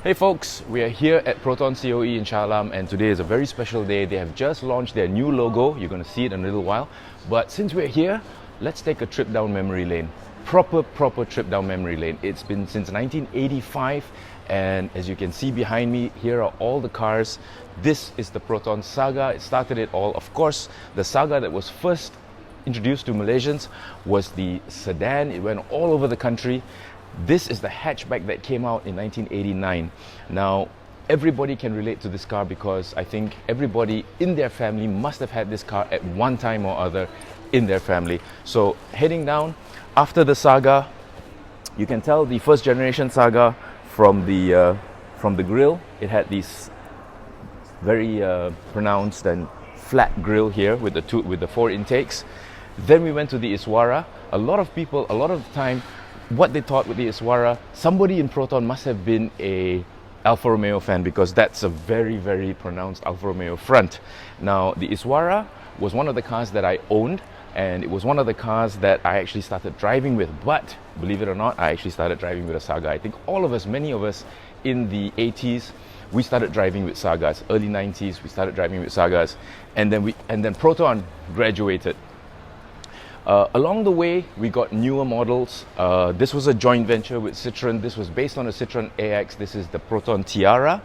Hey folks, we are here at Proton CoE in Shah Alam, and today is a very special day. They have just launched their new logo. You're going to see it in a little while. But since we're here, let's take a trip down memory lane. Proper trip down memory lane. It's been since 1985, and as you can see behind me, here are all the cars. This is the Proton Saga. It started it all. Of course, the Saga that was first introduced to Malaysians was the sedan. It went all over the country. This is the hatchback that came out in 1989. Now, everybody can relate to this car because I think everybody in their family must have had this car at one time or other in their family. So, heading down after the Saga, you can tell the first generation Saga from the grille. It had these very pronounced and flat grille here with the four intakes. Then we went to the Jawara. A lot of people, a lot of the time, what they thought with the Jawara, somebody in Proton must have been a Alfa Romeo fan because that's a very pronounced Alfa Romeo front. Now, the Jawara was one of the cars that I owned, and it was one of the cars that I actually started driving with. But believe it or not, I actually started driving with a Saga. I think all of us, many of us in the 80s, we started driving with Sagas. Early 90s, we started driving with Sagas, and then Proton graduated. Along the way, we got newer models. This was a joint venture with Citroen. This was based on a Citroen AX. This is the Proton Tiara.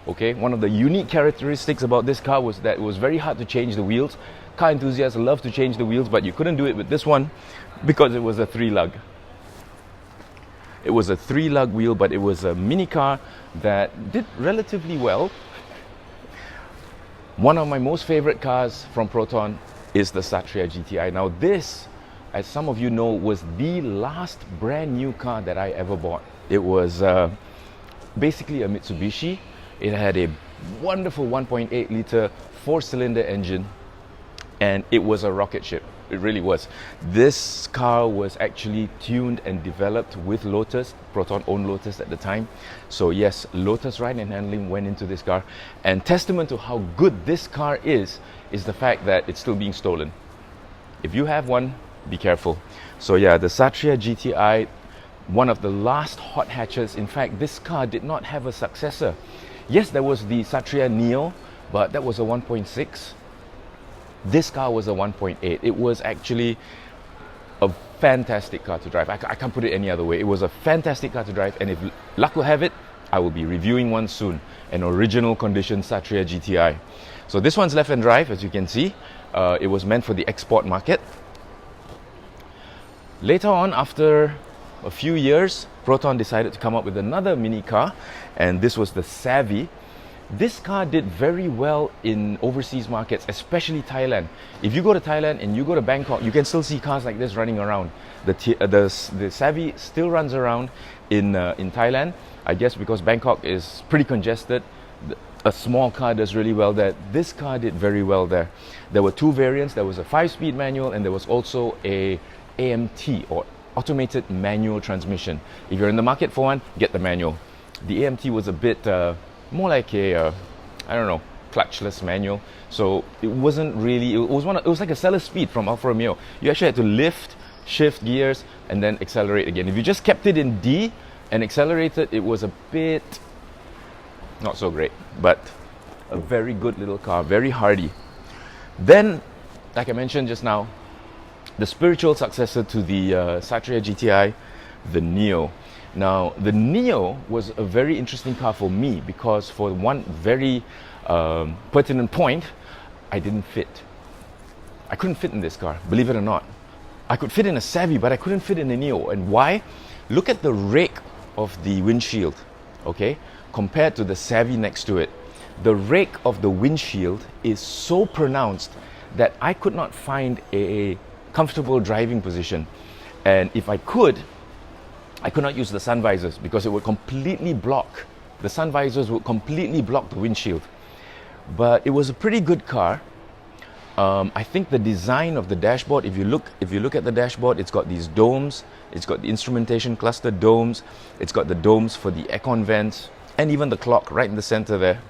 Okay, one of the unique characteristics about this car was that it was very hard to change the wheels. Car enthusiasts love to change the wheels, but you couldn't do it with this one because it was a three-lug. It was a three-lug wheel, but it was a mini car that did relatively well. One of my most favorite cars from Proton is the Satria GT. Now this, as some of you know, was the last brand new car that I ever bought. It was basically a Mitsubishi. It had a wonderful 1.8 liter four-cylinder engine, and it was a rocket ship. It really was. This car was actually tuned and developed with Lotus. Proton owned Lotus at the time. So yes, Lotus ride and handling went into this car. And testament to how good this car is the fact that it's still being stolen. If you have one, be careful. So yeah, the Satria GTI, one of the last hot hatches. In fact, this car did not have a successor. Yes, there was the Satria Neo, but that was a 1.6. This car was a 1.8. It was actually a fantastic car to drive. I can't put it any other way. It was a fantastic car to drive, and if luck will have it, I will be reviewing one soon, an original condition Satria GTI. So this one's left-hand drive, as you can see. It was meant for the export market. Later on, after a few years, Proton decided to come up with another mini car, and this was the Savi. This car did very well in overseas markets, especially Thailand. If you go to Thailand and you go to Bangkok, you can still see cars like this running around. The Savi still runs around in Thailand. I guess because Bangkok is pretty congested, a small car does really well there. This car did very well there. There were two variants. There was a 5-speed manual, and there was also a AMT, or automated manual transmission. If you're in the market for one, get the manual. The AMT was a bit more like a clutchless manual. So it wasn't really, it was like a seller speed from Alfa Romeo. You actually had to lift, shift gears, and then accelerate again. If you just kept it in D and accelerated, it was a bit not so great, but a very good little car, very hardy. Then, like I mentioned just now, the spiritual successor to the Satria GTI, the Neo. Now, the Neo was a very interesting car for me because for one very pertinent point, I didn't fit. I couldn't fit in this car, believe it or not. I could fit in a Savi, but I couldn't fit in a Neo. And why? Look at the rake of the windshield, okay, compared to the Savi next to it. The rake of the windshield is so pronounced that I could not find a comfortable driving position. And if I could not use the sun visors because it would completely block. The sun visors would completely block the windshield. But it was a pretty good car. I think the design of the dashboard, if you look at the dashboard, it's got these domes, it's got the instrumentation cluster domes, it's got the domes for the aircon vents, and even the clock right in the center there.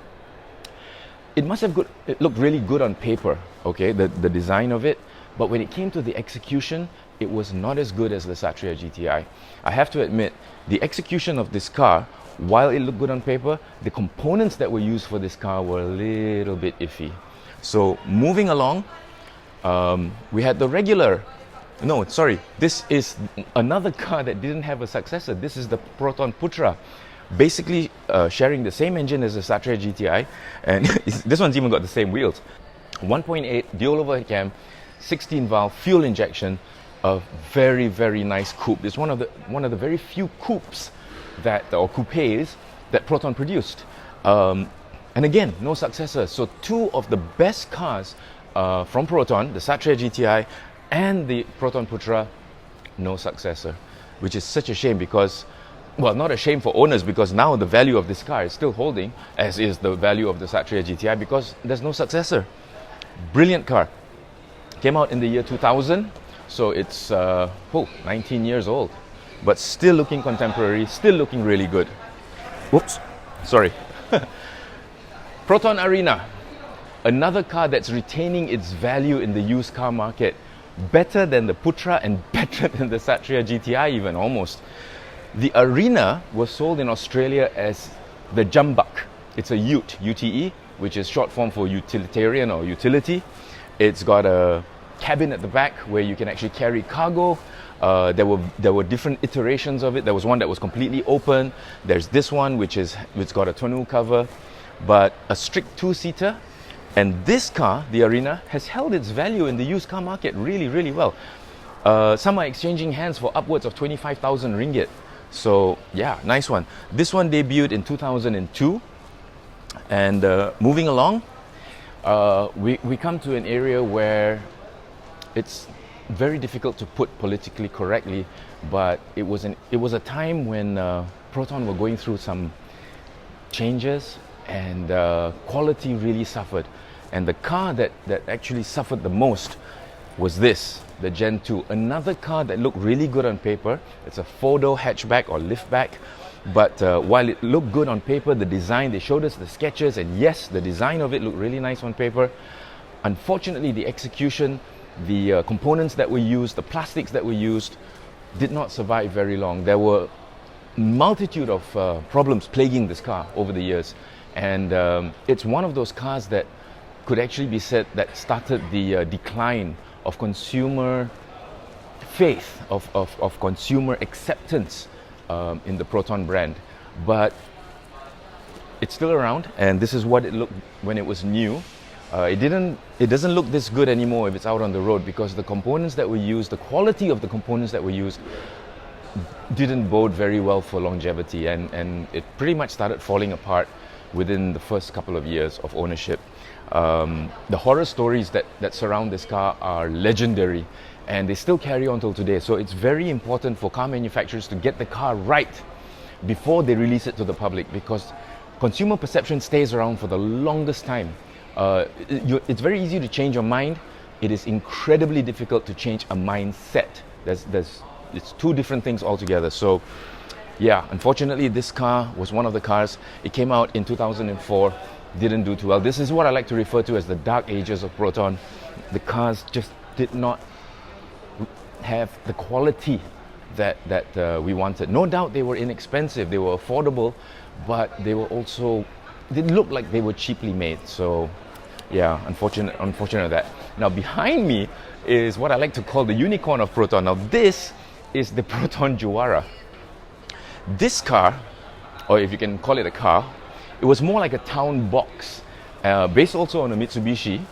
It looked really good on paper, okay, the design of it, but when it came to the execution, it was not as good as the Satria GTI. I have to admit, the execution of this car while it looked good on paper, the components that were used for this car were a little bit iffy. So moving along, we had the regular, no, sorry, this is another car that didn't have a successor. This is the Proton Putra, basically sharing the same engine as the Satria GTI, and this one's even got the same wheels. 1.8 dual overhead cam, 16 valve fuel injection, a very, very nice coupe. It's one of the very few coupes or coupes that Proton produced. And again, no successor. So two of the best cars from Proton, the Satria GTI and the Proton Putra, no successor, which is such a shame because, well, not a shame for owners because now the value of this car is still holding, as is the value of the Satria GTI, because there's no successor. Brilliant car. Came out in the year 2000, so it's 19 years old, but still looking contemporary, still looking really good. Whoops, sorry. Proton Arena, another car that's retaining its value in the used car market. Better than the Putra and better than the Satria GTI even, almost. The Arena was sold in Australia as the Jambak. It's a ute, UTE, which is short form for utilitarian or utility. It's got a cabin at the back where you can actually carry cargo. There were different iterations of it. There was one that was completely open. There's this one which got a tonneau cover, but a strict two-seater. And this car, the Arena, has held its value in the used car market really, really well. Some are exchanging hands for upwards of 25,000 ringgit. So yeah, nice one. This one debuted in 2002. And moving along, we come to an area where it's very difficult to put politically correctly, but it was a time when Proton were going through some changes and quality really suffered. And the car that actually suffered the most was this, the Gentoo. Another car that looked really good on paper. It's a four-door hatchback or liftback. But while it looked good on paper, the design, they showed us the sketches, and yes, the design of it looked really nice on paper. Unfortunately, the execution, the components that were used, the plastics that were used, did not survive very long. There were a multitude of problems plaguing this car over the years. And it's one of those cars that could actually be said that started the decline of consumer faith, of consumer acceptance in the Proton brand. But it's still around, and this is what it looked when it was new. It doesn't look this good anymore if it's out on the road, because the components that were used, the quality of the components that were used, didn't bode very well for longevity, and it pretty much started falling apart within the first couple of years of ownership. The horror stories that surround this car are legendary, and they still carry on till today. So it's very important for car manufacturers to get the car right before they release it to the public, because consumer perception stays around for the longest time. It's very easy to change your mind. It is incredibly difficult to change a mindset. It's two different things altogether. So yeah, unfortunately this car was one of the cars. It came out in 2004, didn't do too well. This is what I like to refer to as the dark ages of Proton. The cars just did not have the quality that we wanted. No doubt they were inexpensive, they were affordable, but they looked like they were cheaply made. So yeah, unfortunate of that. Now behind me is what I like to call the unicorn of Proton. Now this is the Proton Jawara. This car, or if you can call it a car, it was more like a town box, based also on a Mitsubishi.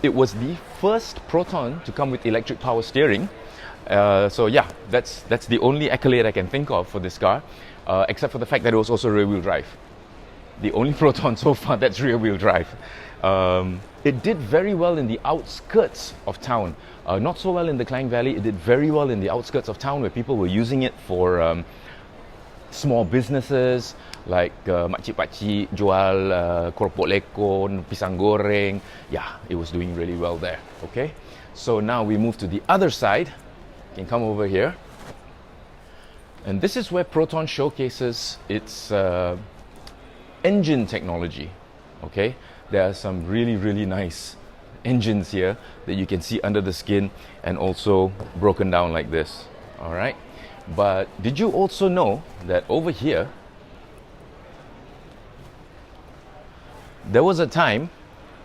It was the first Proton to come with electric power steering. So yeah, that's the only accolade I can think of for this car, except for the fact that it was also rear-wheel drive. The only Proton so far that's rear-wheel drive. It did very well in the outskirts of town. Not so well in the Klang Valley. It did very well in the outskirts of town, where people were using it for small businesses like makcik-pakcik jual keropok lekon, pisang goreng. Yeah, it was doing really well there. Okay, so now we move to the other side. You can come over here, and this is where Proton showcases its engine technology. Okay, there are some really, really nice engines here that you can see under the skin, and also broken down like this. All right, but did you also know that over here there was a time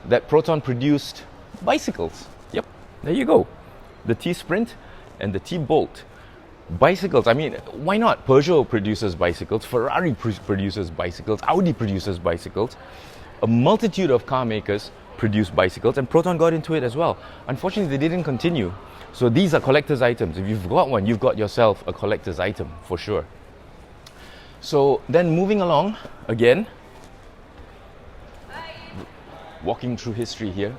that Proton produced bicycles. Yep, there you go. The T-Sprint and the T-Bolt. Bicycles, I mean, why not? Peugeot produces bicycles, Ferrari produces bicycles, Audi produces bicycles. A multitude of car makers produce bicycles, and Proton got into it as well. Unfortunately, they didn't continue. So these are collector's items. If you've got one, you've got yourself a collector's item for sure. So then moving along again, walking through history here,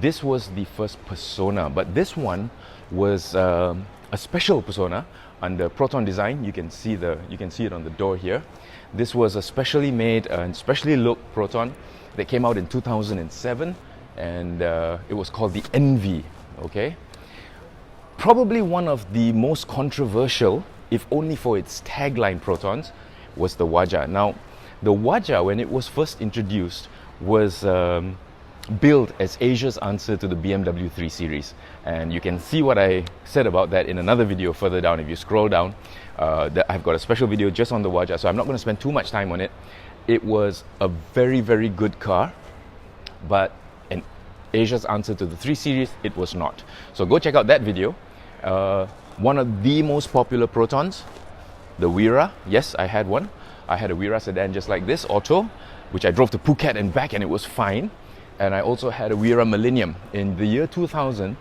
this was the first Persona, but this one was a special Persona under Proton design. You can see it on the door here. This was a specially made and specially looked Proton that came out in 2007, and it was called the Envy. Okay, probably one of the most controversial, if only for its tagline Protons, was the Wajah. Now, the Wajah, when it was first introduced, was billed as Asia's answer to the BMW 3 Series, and you can see what I said about that in another video further down. If you scroll down, I've got a special video just on the Wajah, so I'm not going to spend too much time on it. It was a very, very good car, but in Asia's answer to the 3 Series, it was not. So go check out that video. One of the most popular Protons, the Wira. Yes, I had one. I had a Wira sedan just like this, auto, which I drove to Phuket and back, and it was fine. And I also had a Wira Millennium. In the year 2000,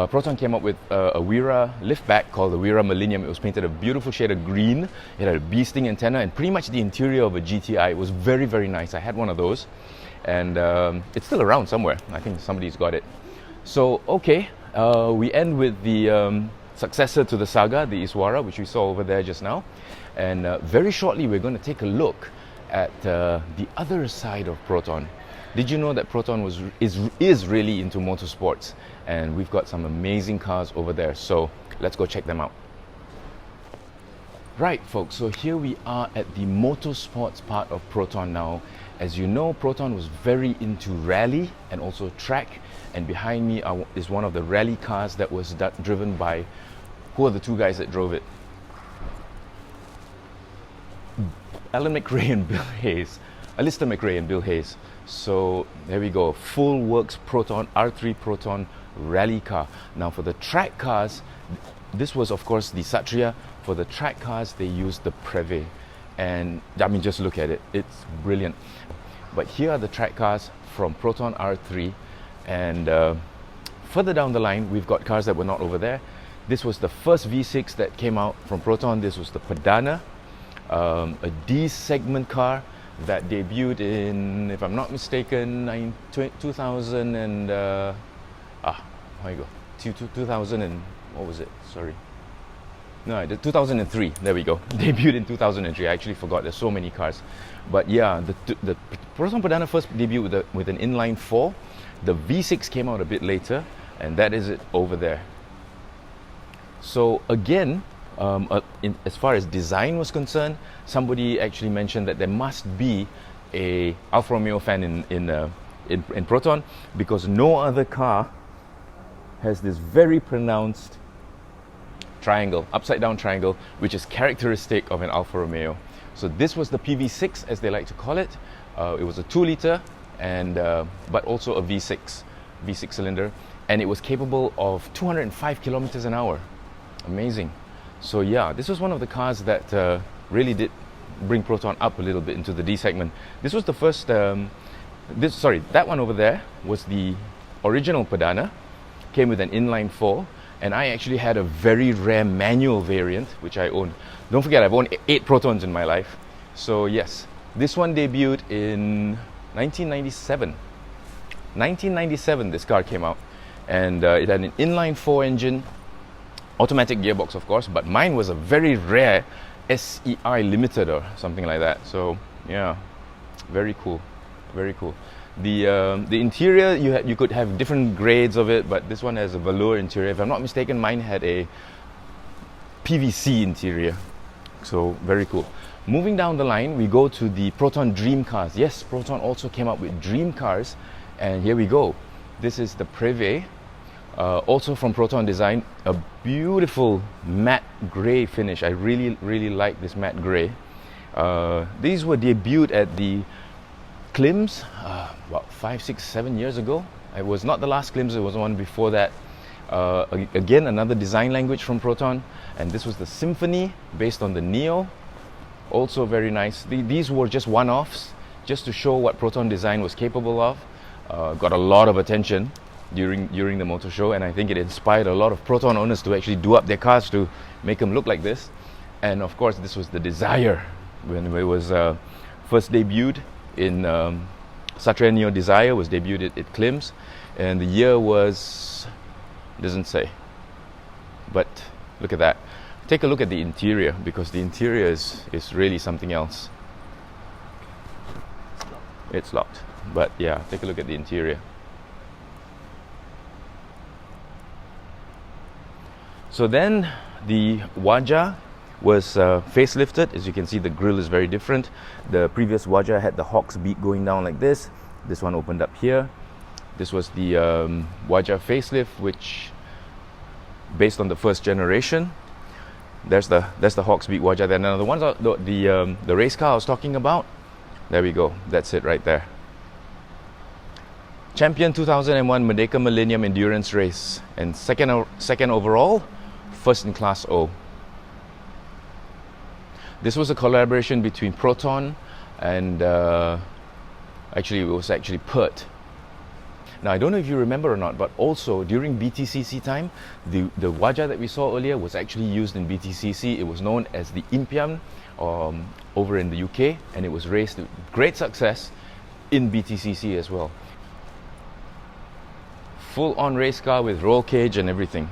Proton came up with a Wira liftback called the Wira Millennium. It was painted a beautiful shade of green. It had a bee-sting antenna and pretty much the interior of a GTI. It was very, very nice. I had one of those, and it's still around somewhere. I think somebody's got it. So, okay, we end with the successor to the Saga, the Iswara, which we saw over there just now. And very shortly, we're going to take a look at the other side of Proton. Did you know that Proton is really into motorsports? And we've got some amazing cars over there. So let's go check them out. Right, folks, so here we are at the motorsports part of Proton now. As you know, Proton was very into rally and also track. And behind me is one of the rally cars that was driven by, who are the two guys that drove it? Alan McRae and Bill Hayes. Alistair McRae and Bill Hayes. So there we go, full works Proton, R3 Proton rally car. Now for the track cars, this was of course the Satria. For the track cars, they used the Preve. And I mean, just look at it, it's brilliant. But here are the track cars from Proton R3. And further down the line, we've got cars that were not over there. This was the first V6 that came out from Proton. This was the Perdana, a D segment car that debuted in, if I'm not mistaken, 2000 and here you go, 2000 and what was it? Sorry, no, 2003. There we go. Debuted in 2003. I actually forgot. There's so many cars, but yeah, the Proton Perdana first debuted with an inline 4. The V6 came out a bit later, and that is it over there. So again, as far as design was concerned, somebody actually mentioned that there must be a Alfa Romeo fan in Proton, because no other car has this very pronounced triangle, upside down triangle, which is characteristic of an Alfa Romeo. So this was the PV6, as they like to call it. It was a 2-liter and but also a V6 cylinder, and it was capable of 205 kilometers an hour. Amazing. So yeah, this was one of the cars that really did bring Proton up a little bit into the D segment. This was the first, that one over there was the original Perdana, came with an inline 4, and I actually had a very rare manual variant, which I owned. Don't forget, I've owned 8 Protons in my life. So yes, this one debuted in 1997. 1997 this car came out, and it had an inline 4 engine, automatic gearbox of course, but mine was a very rare SEI Limited or something like that. So yeah, very cool, very cool. The interior, you could have different grades of it, but this one has a velour interior. If I'm not mistaken, mine had a PVC interior. So very cool. Moving down the line, we go to the Proton Dream cars. Yes, Proton also came up with dream cars, and here we go. This is the Preve. Also from Proton Design, a beautiful matte grey finish. I really like this matte grey. These were debuted at the Klims, about 5, 6, 7 years ago. It was not the last Klims, it was one before that. Again, another design language from Proton, and this was the Symphony based on the Neo. Also very nice. These were just one-offs, just to show what Proton design was capable of. Got a lot of attention during the motor show, and I think it inspired a lot of Proton owners to actually do up their cars to make them look like this. And of course, this was the Desire when it was first debuted in Satria Neo Desire was debuted at Klims, and the year was, doesn't say, but look at that. Take a look at the interior, because the interior is really something else. It's locked, but yeah, take a look at the interior. So then the Wajah was facelifted. As you can see, the grille is very different. The previous Wajah had the Hawk's beak going down like this. This one opened up here. This was the Wajah facelift, which based on the first generation. That's the Hawk's beak Wajah there. Now the ones the race car I was talking about, there we go. That's it right there. Champion 2001 Merdeka Millennium Endurance Race, and second overall, first in Class O. This was a collaboration between Proton and actually it was actually Pert. Now I don't know if you remember or not, but also during BTCC time, the Wajah that we saw earlier was actually used in BTCC. It was known as the Impian over in the UK, and it was raced with great success in BTCC as well. Full-on race car with roll cage and everything.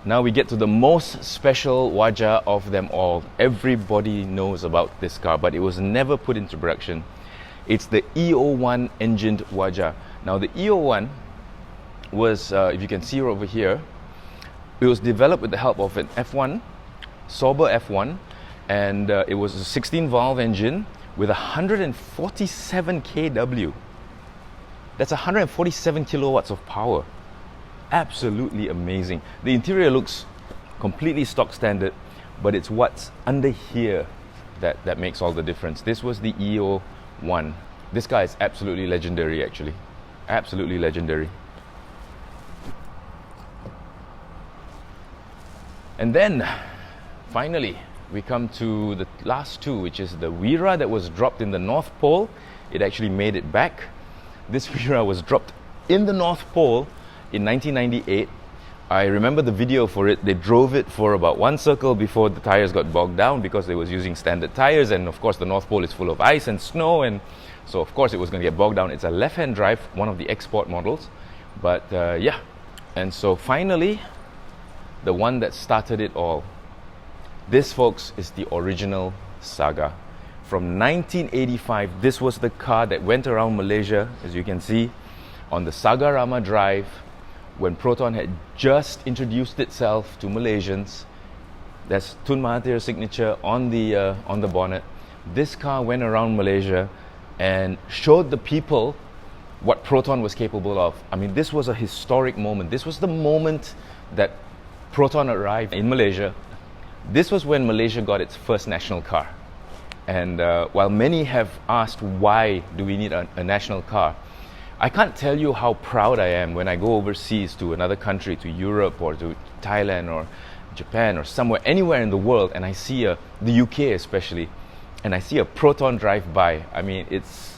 Now we get to the most special Wajah of them all. Everybody knows about this car, but it was never put into production. It's the EO1 engined Wajah. Now the EO1 was, if you can see over here, it was developed with the help of an F1, Sauber F1, and it was a 16 valve engine with 147 kW. That's 147 kilowatts of power. Absolutely amazing. The interior looks completely stock standard, but it's what's under here that makes all the difference. This was the EO1. This guy is absolutely legendary, actually. Absolutely legendary. And then, finally, we come to the last two, which is the Wira that was dropped in the North Pole. It actually made it back. This Wira was dropped in the North Pole in 1998. I remember the video for it. They drove it for about one circle before the tires got bogged down because they was using standard tires, and of course the North Pole is full of ice and snow, and so of course it was going to get bogged down. It's a left-hand drive, one of the export models, but yeah. And so finally, the one that started it all. This, folks, is the original Saga. From 1985, this was the car that went around Malaysia, as you can see, on the Saga Rama Drive, when Proton had just introduced itself to Malaysians. There's Tun Mahathir's signature on the bonnet. This car went around Malaysia and showed the people what Proton was capable of. I mean, this was a historic moment. This was the moment that Proton arrived in Malaysia. This was when Malaysia got its first national car. And while many have asked, why do we need a national car? I can't tell you how proud I am when I go overseas to another country, to Europe or to Thailand or Japan or somewhere, anywhere in the world, and I see the UK especially, and I see a Proton drive by. I mean, it's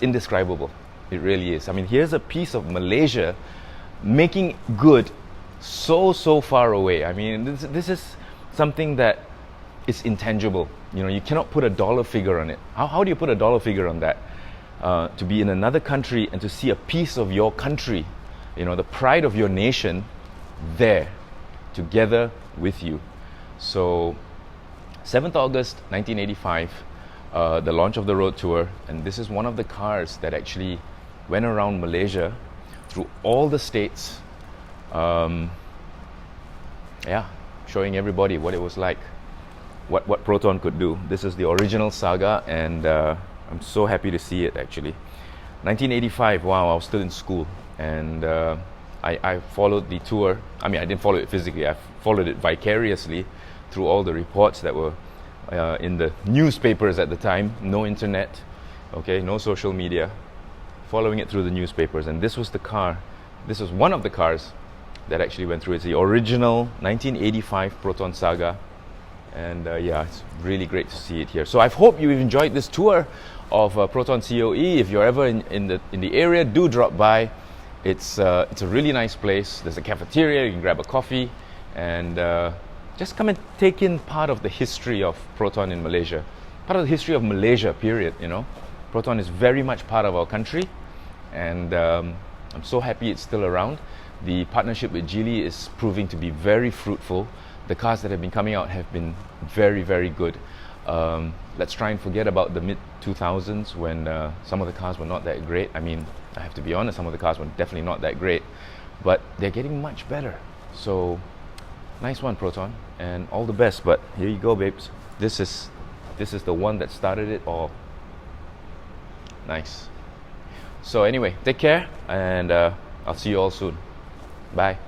indescribable. It really is. I mean, here's a piece of Malaysia making good so far away. I mean, this is something that is intangible. You know, you cannot put a dollar figure on it. How do you put a dollar figure on that? To be in another country and to see a piece of your country, you know, the pride of your nation there, together with you. So 7th August 1985, the launch of the road tour, and this is one of the cars that actually went around Malaysia through all the states, yeah, showing everybody what it was like, what Proton could do. This is the original Saga, and I'm so happy to see it actually. 1985, wow, I was still in school, and I followed the tour. I mean, I didn't follow it physically, I followed it vicariously through all the reports that were in the newspapers at the time. No internet, okay, no social media. Following it through the newspapers, and this was the car. This was one of the cars that actually went through. It's the original 1985 Proton Saga, and yeah, it's really great to see it here. So I hope you've enjoyed this tour of Proton CoE. If you're ever in the area, do drop by. It's a really nice place. There's a cafeteria. You can grab a coffee and just come and take in part of the history of Proton in Malaysia, part of the history of Malaysia. Period. You know, Proton is very much part of our country, and I'm so happy it's still around. The partnership with Geely is proving to be very fruitful. The cars that have been coming out have been very, very good. Let's try and forget about the mid-2000s when some of the cars were not that great. I mean, I have to be honest, some of the cars were definitely not that great, but they're getting much better. So, nice one, Proton, and all the best. But here you go, babes. This is the one that started it all. Nice. So anyway, take care, and I'll see you all soon. Bye.